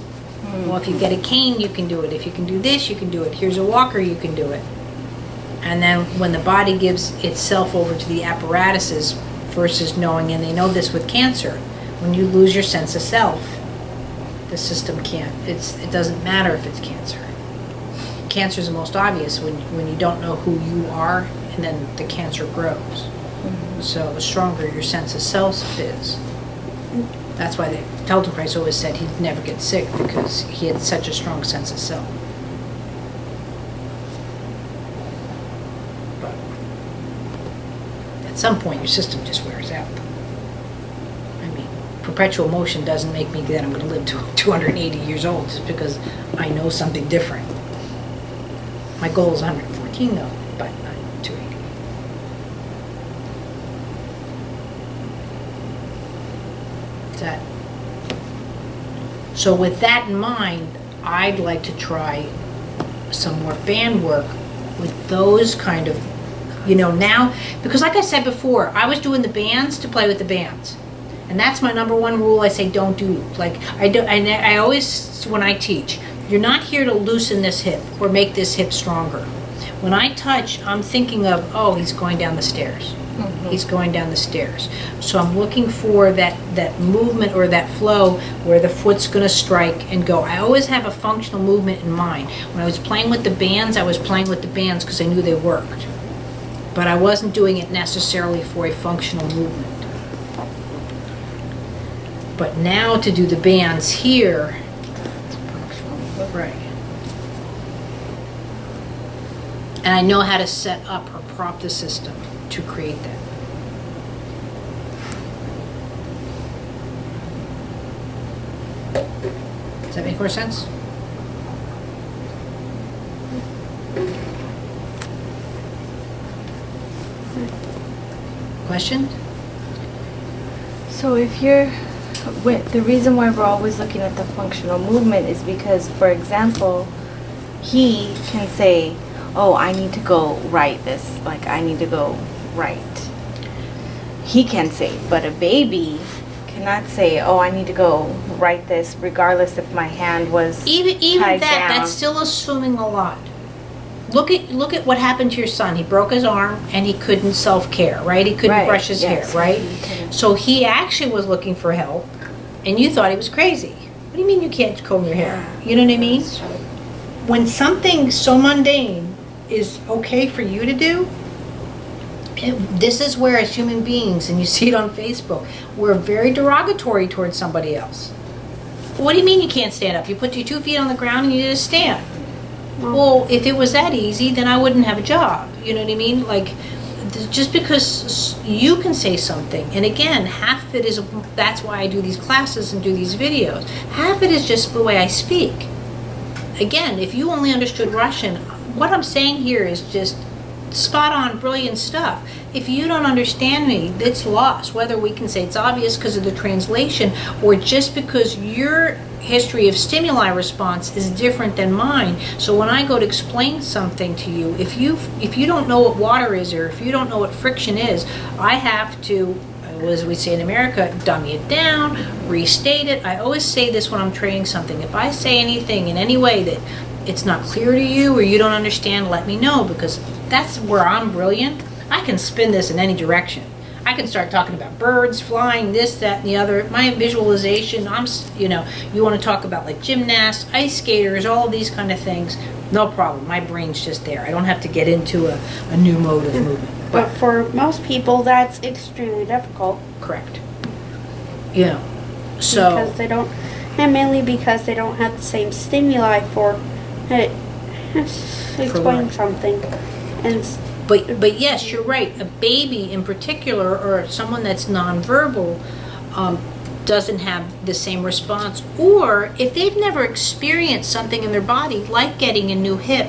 Speaker 1: Well, if you get a cane, you can do it. If you can do this, you can do it. Here's a walker, you can do it. And then when the body gives itself over to the apparatuses versus knowing, and they know this with cancer, when you lose your sense of self, the system can't. It doesn't matter if it's cancer. Cancer is the most obvious when you don't know who you are, and then the cancer grows. So the stronger your sense of self is. That's why the Feldenkrais always said he'd never get sick, because he had such a strong sense of self. But at some point, your system just wears out. I mean, perpetual motion doesn't make me that I'm going to live to 280 years old just because I know something different. My goal is 114 though, but not 280. That. So with that in mind, I'd like to try some more band work with those kind of, now, because like I said before, I was doing the bands to play with the bands. And that's my number one rule. I say don't do. Like I always, when I teach, you're not here to loosen this hip or make this hip stronger. When I touch, I'm thinking of, oh, he's going down the stairs. He's going down the stairs. So I'm looking for that movement or that flow where the foot's going to strike and go. I always have a functional movement in mind. When I was playing with the bands, I was playing with the bands because I knew they worked. But I wasn't doing it necessarily for a functional movement. But now to do the bands here, right. And I know how to set up or prop the system to create that. Does that make more sense? Question?
Speaker 3: So if you're, the reason why we're always looking at the functional movement is because, for example, he can say, oh, I need to go right this, I need to go right. He can say, but a baby cannot say, oh, I need to go write this regardless if my hand was
Speaker 1: Even
Speaker 3: tied
Speaker 1: that,
Speaker 3: down.
Speaker 1: that's still assuming a lot. Look at what happened to your son. He broke his arm and he couldn't self-care, right? He couldn't
Speaker 3: Right,
Speaker 1: brush his
Speaker 3: yes.
Speaker 1: hair, right?
Speaker 3: He couldn't.
Speaker 1: So he actually was looking for help and you thought he was crazy. What do you mean you can't comb your hair? You know what I mean? When something so mundane is okay for you to do, this is where as human beings, and you see it on Facebook, we're very derogatory towards somebody else. What do you mean you can't stand up? You put your 2 feet on the ground and you just stand. Well, if it was that easy, then I wouldn't have a job. You know what I mean? Like, just because you can say something, and again, half of it is, that's why I do these classes and do these videos. Half of it is just the way I speak. Again, if you only understood Russian, what I'm saying here is just spot on, brilliant stuff. If you don't understand me, it's lost. Whether we can say it's obvious because of the translation or just because your history of stimuli response is different than mine. So when I go to explain something to you, if you don't know what water is or if you don't know what friction is, I have to, as we say in America, dummy it down, restate it. I always say this when I'm training something. If I say anything in any way that it's not clear to you or you don't understand, let me know, because that's where I'm brilliant. I can spin this in any direction. I can start talking about birds, flying, this, that, and the other. My visualization, you want to talk about like gymnasts, ice skaters, all of these kind of things. No problem. My brain's just there. I don't have to get into a new mode of movement.
Speaker 2: But for most people, that's extremely difficult.
Speaker 1: Correct. Yeah. So.
Speaker 2: Because they don't, and mainly because they don't have the same stimuli for explaining something. And
Speaker 1: But yes, you're right. A baby in particular, or someone that's nonverbal, doesn't have the same response. Or if they've never experienced something in their body, like getting a new hip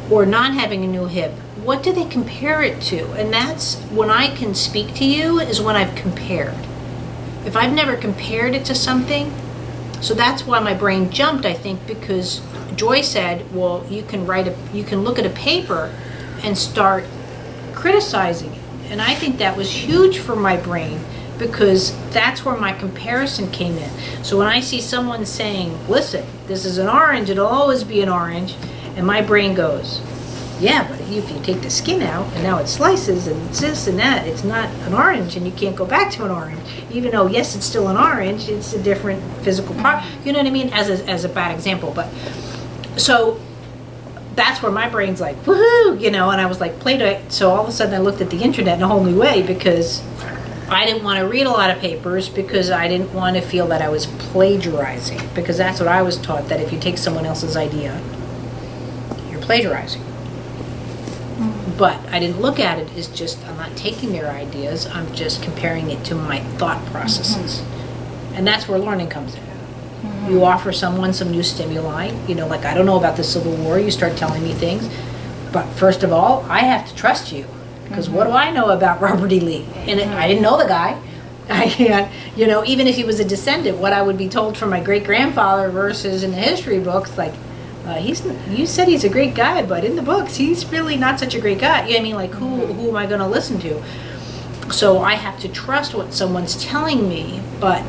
Speaker 1: or not having a new hip, what do they compare it to? And that's when I can speak to you, is when I've compared. If I've never compared it to something, so that's why my brain jumped, I think, because Joy said, well, you can look at a paper and start criticizing it. And I think that was huge for my brain, because that's where my comparison came in. So when I see someone saying, listen, this is an orange, it'll always be an orange, and my brain goes, yeah, but if you take the skin out and now it slices and it's this and that, it's not an orange and you can't go back to an orange. Even though, yes, it's still an orange, it's a different physical part. You know what I mean? As a bad example. But so that's where my brain's like, woohoo, and I was like, Play-Doh. So all of a sudden I looked at the internet in a whole new way, because I didn't want to read a lot of papers, because I didn't want to feel that I was plagiarizing, because that's what I was taught, that if you take someone else's idea, you're plagiarizing. But I didn't look at it as just, I'm not taking their ideas, I'm just comparing it to my thought processes. And that's where learning comes in. You offer someone some new stimuli, like, I don't know about the Civil War, you start telling me things, but first of all, I have to trust you, because what do I know about Robert E. Lee? And I didn't know the guy. Even if he was a descendant, what I would be told from my great-grandfather versus in the history books, like, you said he's a great guy, but in the books, he's really not such a great guy. You know what I mean? Like, who am I going to listen to? So I have to trust what someone's telling me, but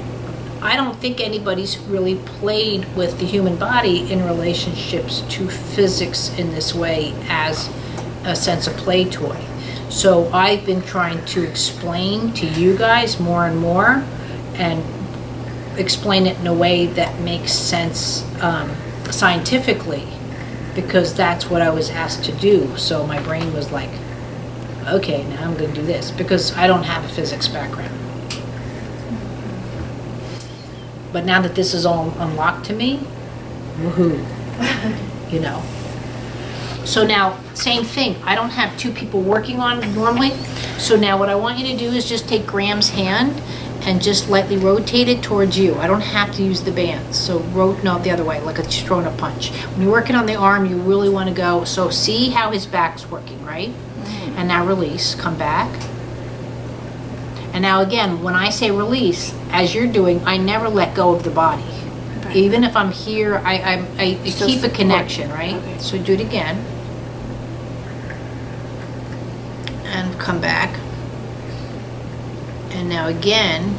Speaker 1: I don't think anybody's really played with the human body in relationships to physics in this way as a sense of play toy. So I've been trying to explain to you guys more and more, and explain it in a way that makes sense scientifically, because that's what I was asked to do. So my brain was like, okay, now I'm going to do this, because I don't have a physics background. But now that this is all unlocked to me, woohoo, So now, same thing. I don't have two people working on it normally. So now what I want you to do is just take Graham's hand and just lightly rotate it towards you. I don't have to use the bands. So the other way, like it's throwing a punch. When you're working on the arm, you really want to go, so see how his back's working, right? And now release, come back. And now again, when I say release, as you're doing, I never let go of the body. Okay. Even if I'm here, I keep a connection, right? Okay. So do it again. And come back. And now again,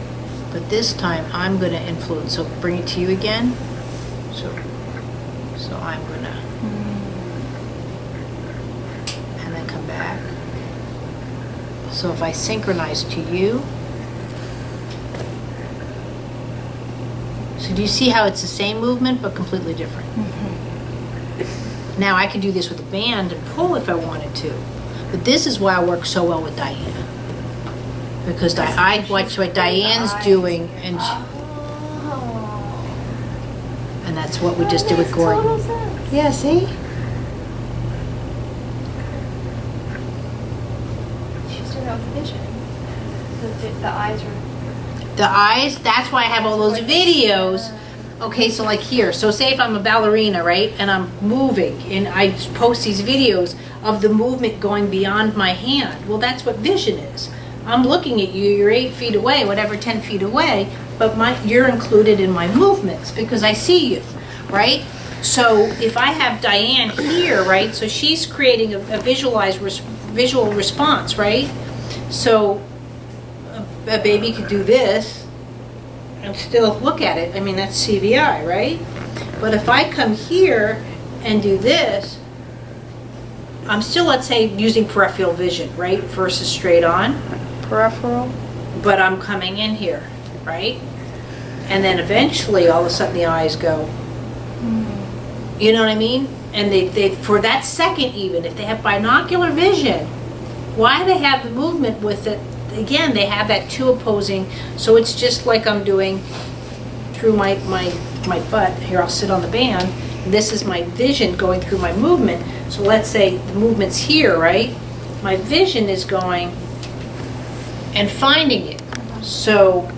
Speaker 1: But this time, I'm gonna influence, so bring it to you again. So I'm gonna, and then come back. So if I synchronize to you, so do you see how it's the same movement but completely different? Now I can do this with a band and pull if I wanted to, but this is why I work so well with Diana. Because I watch what Diane's doing, and and that's what we just did with Gordon. Yeah, see?
Speaker 4: She's doing that with vision. The eyes are.
Speaker 1: The eyes, that's why I have all those videos. Okay, so like here, so say if I'm a ballerina, right, and I'm moving, and I post these videos of the movement going beyond my hand. Well, that's what vision is. I'm looking at you, you're 8 feet away, whatever, 10 feet away, but you're included in my movements because I see you, right? So if I have Diane here, right, so she's creating a visual response, right? So a baby could do this and still look at it. I mean, that's CVI, right? But if I come here and do this, I'm still, let's say, using peripheral vision, right, versus straight on.
Speaker 2: Peripheral.
Speaker 1: But I'm coming in here, right? And then eventually, all of a sudden, the eyes go. You know what I mean? And they for that second even, if they have binocular vision, why they have the movement with it? Again, they have that two opposing, so it's just like I'm doing through my butt. Here, I'll sit on the band. This is my vision going through my movement. So let's say the movement's here, right? My vision is going and finding it. So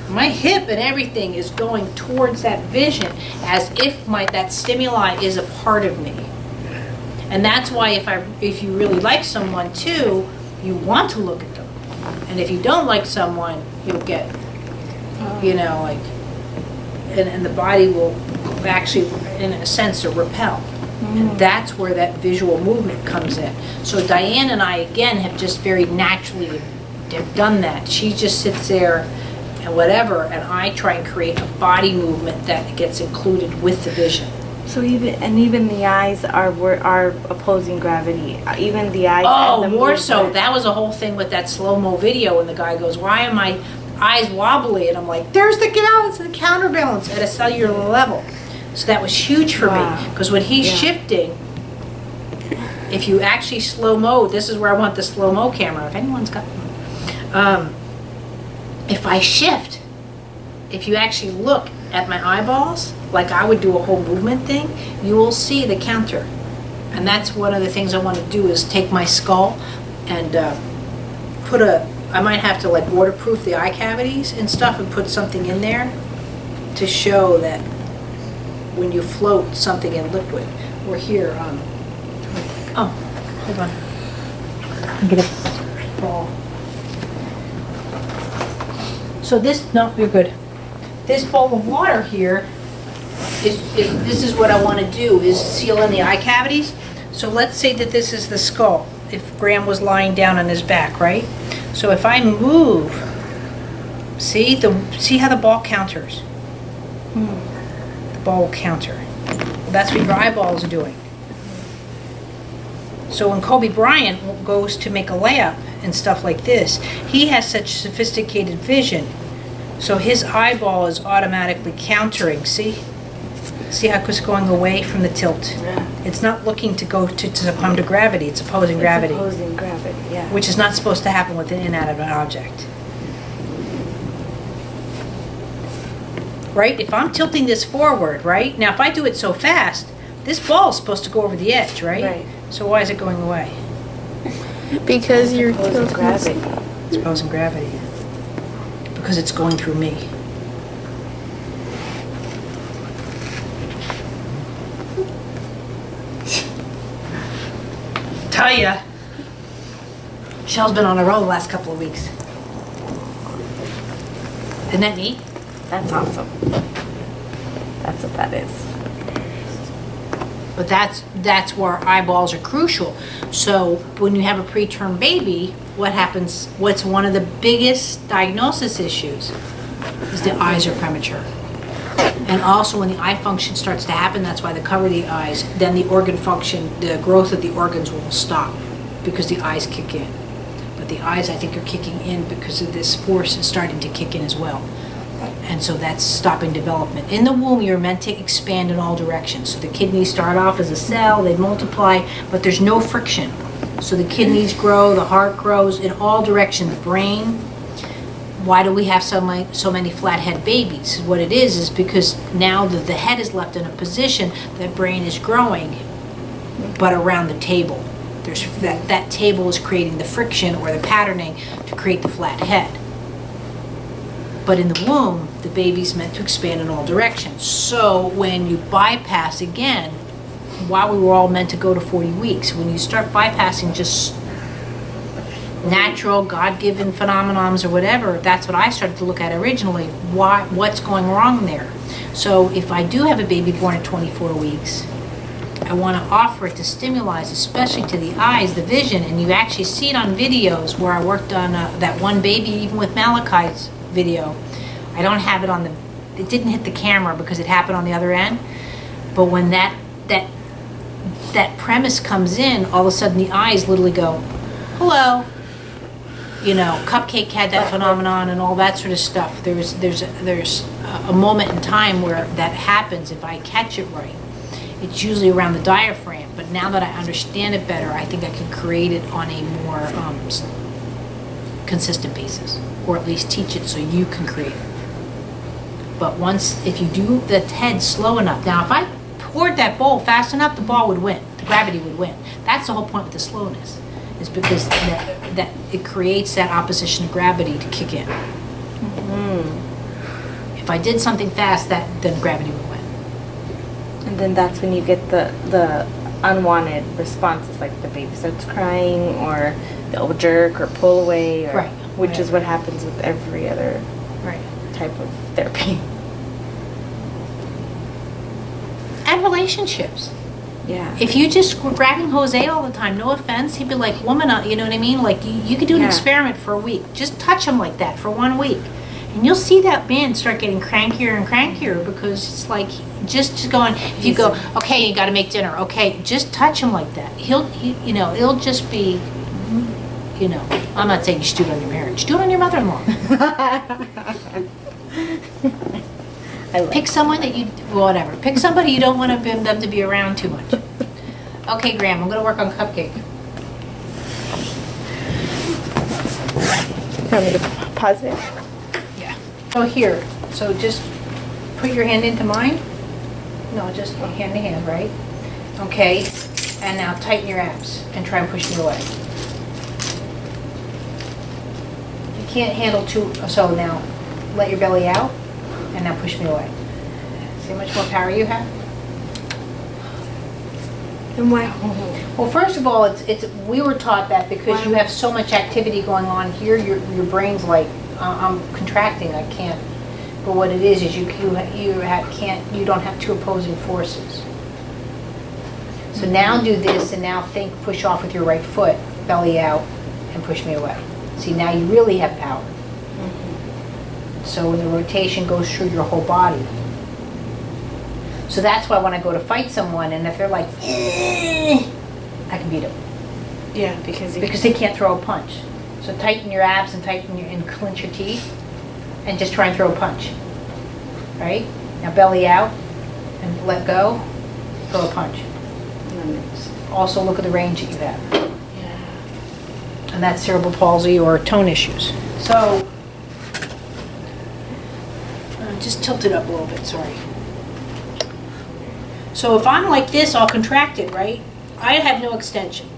Speaker 1: my hip and everything is going towards that vision as if that stimuli is a part of me. And that's why if you really like someone too, you want to look at them. And if you don't like someone, you'll get, like, and the body will actually, in a sense, repel. And that's where that visual movement comes in. So Diane and I, again, have just very naturally have done that. She just sits there and whatever, and I try and create a body movement that gets included with the vision.
Speaker 3: So even the eyes are opposing gravity. Even the eyes.
Speaker 1: Oh,
Speaker 3: and the
Speaker 1: more
Speaker 3: movement.
Speaker 1: so. That was a whole thing with that slow-mo video, and the guy goes, "Why are my eyes wobbly?" And I'm like, "There's the balance and the counterbalance at a cellular level." So that was huge for me, because when he's shifting, if you actually slow-mo, this is where I want the slow-mo camera, if anyone's got one. If I shift, if you actually look at my eyeballs, like I would do a whole movement thing, you will see the counter. And that's one of the things I want to do is take my skull and I might have to like waterproof the eye cavities and stuff and put something in there to show that when you float something in liquid. We're here, oh, hold on. Get a ball. So no, you're good. This bowl of water here this is what I want to do, is seal in the eye cavities. So let's say that this is the skull, if Graham was lying down on his back, right? So if I move, see how the ball counters? The ball will counter. That's what your eyeballs are doing. So when Kobe Bryant goes to make a layup and stuff like this, he has such sophisticated vision. So his eyeball is automatically countering, see? See how it's going away from the tilt?
Speaker 3: Yeah.
Speaker 1: It's not looking to go to succumb to gravity, it's opposing gravity.
Speaker 3: It's opposing gravity, yeah.
Speaker 1: Which is not supposed to happen with an inanimate object. Right? If I'm tilting this forward, right? Now if I do it so fast, this ball is supposed to go over the edge, right?
Speaker 3: Right.
Speaker 1: So why is it going away?
Speaker 2: Because you're
Speaker 3: Opposing
Speaker 2: tilting.
Speaker 3: gravity.
Speaker 1: It's opposing gravity. Because it's going through me. Tell ya, Michelle's been on a roll the last couple of weeks. Isn't that neat?
Speaker 3: That's awesome. That's what that is.
Speaker 1: But that's where eyeballs are crucial. So when you have a preterm baby, what happens? What's one of the biggest diagnosis issues is the eyes are premature. And also when the eye function starts to happen, that's why they cover the eyes, then the organ function, the growth of the organs will stop because the eyes kick in. But the eyes, I think, are kicking in because of this force is starting to kick in as well. And so that's stopping development. In the womb, you're meant to expand in all directions. So the kidneys start off as a cell, they multiply, but there's no friction. So the kidneys grow, the heart grows in all directions, the brain. Why do we have so many flathead babies? What it is because now that the head is left in a position, that brain is growing, but around the table. There's that table is creating the friction or the patterning to create the flat head. But in the womb, the baby's meant to expand in all directions. So when you bypass again, while we were all meant to go to 40 weeks, when you start bypassing just natural, God-given phenomenons or whatever, that's what I started to look at originally. What's going wrong there? So if I do have a baby born at 24 weeks, I want to offer it to stimuli, especially to the eyes, the vision, and you actually see it on videos where I worked on that one baby, even with Malachi's video. I don't have it on it didn't hit the camera because it happened on the other end, but when that premise comes in, all of a sudden the eyes literally go, hello. You know, Cupcake had that phenomenon and all that sort of stuff. There's a moment in time where that happens if I catch it right. It's usually around the diaphragm, but now that I understand it better, I think I can create it on a more consistent basis, or at least teach it so you can create it. But if you do the head slow enough, now if I poured that bowl fast enough, the ball would win, the gravity would win. That's the whole point with the slowness, is because that it creates that opposition of gravity to kick in. Mm-hmm. If I did something fast, then gravity would win.
Speaker 3: And then that's when you get the unwanted responses, like the baby starts crying, or they'll jerk or pull away, or,
Speaker 1: right.
Speaker 3: Which
Speaker 1: Right.
Speaker 3: is what happens with every other
Speaker 1: Right.
Speaker 3: type of therapy.
Speaker 1: And relationships.
Speaker 3: Yeah.
Speaker 1: If you just were grabbing Jose all the time, no offense, he'd be like, woman, you know what I mean? Like, you could do an
Speaker 3: Yeah.
Speaker 1: experiment for a week. Just touch him like that for 1 week. And you'll see that man start getting crankier and crankier because it's like, just going, if you go, okay, you got to make dinner. Okay, just touch him like that. It'll just be, I'm not saying you should do it on your marriage. Do it on your mother-in-law. Pick someone that whatever. Pick somebody you don't want them to be around too much. Okay, Graham, I'm going to work on Cupcake.
Speaker 3: Want me to pause it?
Speaker 1: Yeah. So here, so just put your hand into mine. No, just hand to hand, right? Okay, and now tighten your abs and try and push me away. You can't handle so now let your belly out and now push me away. See how much more power you have?
Speaker 3: And why?
Speaker 1: Well, first of all, it's we were taught that because you have so much activity going on here, your brain's like, I'm contracting, I can't. But what it is you don't have two opposing forces. So now do this, and now push off with your right foot, belly out, and push me away. See, now you really have power. So when the rotation goes through your whole body. So that's why when I go to fight someone, and if they're like, I can beat them.
Speaker 3: Yeah, because
Speaker 1: Because they can't throw a punch. So tighten your abs and and clench your teeth, and just try and throw a punch. Right? Now belly out, and let go, throw a punch. Also look at the range that you have.
Speaker 3: Yeah.
Speaker 1: And that's cerebral palsy or tone issues. So, just tilt it up a little bit, sorry. So if I'm like this, all contracted, right? I have no extension.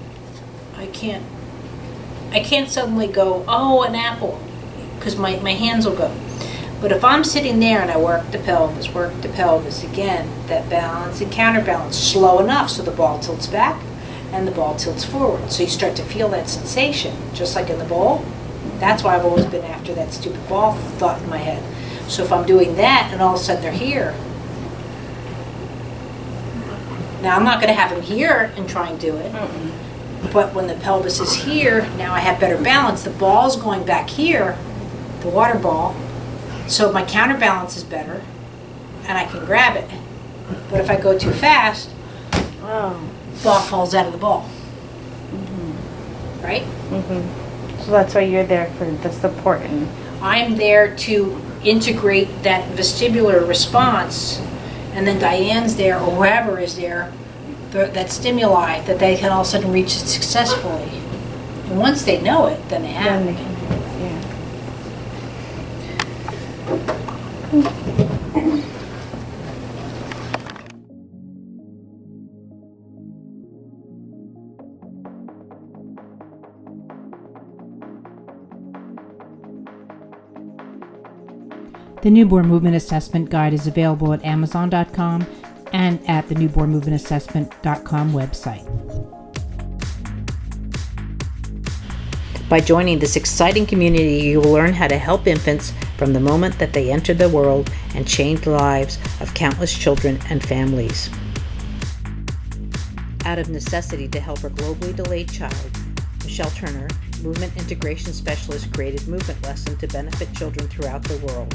Speaker 1: I can't suddenly go, oh, an apple, because my hands will go. But if I'm sitting there and I work the pelvis, again, that balance and counterbalance, slow enough so the ball tilts back and the ball tilts forward. So you start to feel that sensation, just like in the bowl. That's why I've always been after that stupid ball thought in my head. So if I'm doing that and all of a sudden they're here, Now, I'm not going to have him here and try and do it. But when the pelvis is here, now I have better balance. The ball's going back here, the water ball, so my counterbalance is better, and I can grab it. But if I go too fast,
Speaker 3: Oh.
Speaker 1: ball falls out of the ball. Right?
Speaker 3: So that's why you're there for the support and.
Speaker 1: I'm there to integrate that vestibular response, and then Diane's there, or whoever is there, that stimuli, that they can all of a sudden reach it successfully. And once they know it, then they have
Speaker 3: Then
Speaker 1: it.
Speaker 3: they can, yeah.
Speaker 6: The Newborn Movement Assessment Guide is available at Amazon.com and at the newbornmovementassessment.com website.
Speaker 7: By joining this exciting community, you will learn how to help infants from the moment that they enter the world and change the lives of countless children and families. Out of necessity to help her globally delayed child, Michelle Turner, Movement Integration Specialist, created Movement Lesson to benefit children throughout the world.